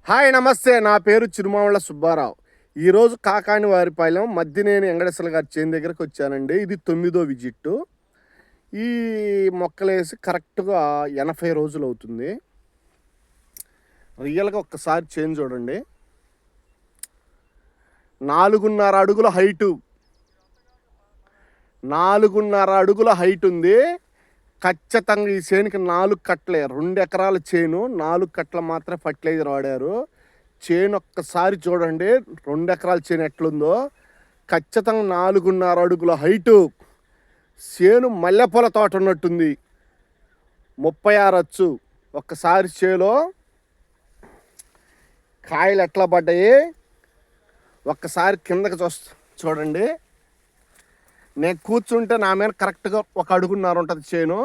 Hi నమస్తే, నా పేరు చిరుమావళ్ళ సుబ్బారావు. ఈరోజు కాకాని వారిపాలెం మద్దినేని వెంకటేశ్వర గారి చేను దగ్గరకు వచ్చానండి. ఇది 9వ విజిట్. ఈ మొక్కలేసి కరెక్ట్గా 80 రోజులు అవుతుంది. రియల్గా ఒక్కసారి చేను చూడండి. 4.5 అడుగుల హైటు, 4.5 అడుగుల హైట్ ఉంది. ఖచ్చితంగా ఈ చేనుకి 4 కట్టలే, 2 ఎకరాల చేను, 4 కట్టలు మాత్రమే ఫర్టిలైజర్ వాడారు. చేను ఒక్కసారి చూడండి, 2 ఎకరాల చేను ఎట్లుందో. ఖచ్చితంగా 4.5 అడుగుల హైటు, చేను మల్లెపూల తోట ఉన్నట్టుంది. 36 అచ్చు. ఒక్కసారి చేలో కాయలు ఎట్లా పడ్డాయి ఒక్కసారి కిందకి చూడండి. నేను కూర్చుంటే నా మీద కరెక్ట్గా 1.5 అడుగున్నర ఉంటుంది చేను.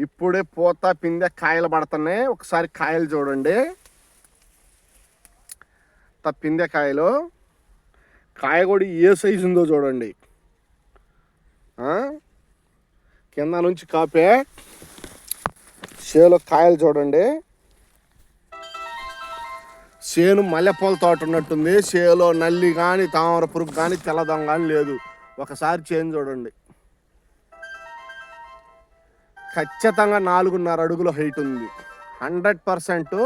ఇప్పుడే పూత పిందె కాయలు పడుతున్నాయి. ఒకసారి కాయలు చూడండి, పిందె కాయలు. కాయ కూడా ఏ సైజు ఉందో చూడండి. కింద నుంచి కాపే చేలో కాయలు చూడండి. చేను మల్లెపూల తోట ఉన్నట్టుంది. చేలో నల్లి కానీ తామర పురుగు కానీ తెల్లదొంగ కానీ లేదు. ఒకసారి చేను చూడండి. ఖచ్చితంగా 4.5 అడుగుల హైట్ ఉంది. 100%.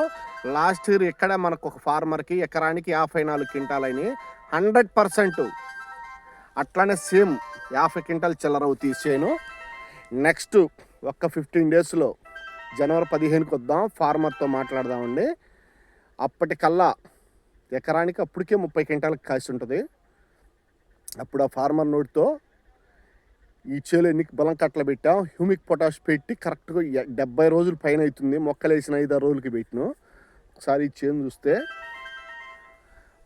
లాస్ట్ ఇయర్ ఇక్కడే మనకు ఒక ఫార్మర్కి ఎకరానికి 54 క్వింటాలని 100%. అట్లానే సేమ్ 50 క్వింటాలు చిల్లరవు చేను. నెక్స్ట్ ఒక 15 డేస్లో జనవరి 15కి వద్దాం, ఫార్మర్తో మాట్లాడదామండి. అప్పటికల్లా ఎకరానికి అప్పటికే 30 క్వింటాలకు కాసి ఉంటుంది. అప్పుడు ఆ ఫార్మర్ నోటితో ఈ చేలో ఎన్ని బలం కట్టలు పెట్టాం, హ్యూమిక్ పొటాష్ పెట్టి కరెక్ట్గా 70 రోజులు పైన అవుతుంది. మొక్కలు వేసిన 5-6 రోజులకి పెట్టినాం. ఒకసారి ఈ చేను చూస్తే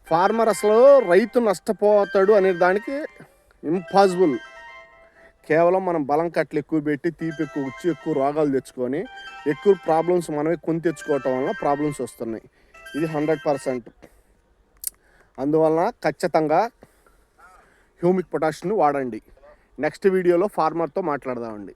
ఫార్మర్ అసలు రైతు నష్టపోతాడు అనే దానికి ఇంపాసిబుల్. కేవలం మనం బలం కట్టలు ఎక్కువ పెట్టి తీపి ఎక్కువ వచ్చి ఎక్కువ రోగాలు తెచ్చుకొని ఎక్కువ ప్రాబ్లమ్స్ మనమే కొని తెచ్చుకోవటం వల్ల ప్రాబ్లమ్స్ వస్తున్నాయి. ఇది 100%. అందువలన ఖచ్చితంగా హ్యూమిక్ పొటాష్ని వాడండి. నెక్స్ట్ వీడియోలో ఫార్మర్తో మాట్లాడదామండి.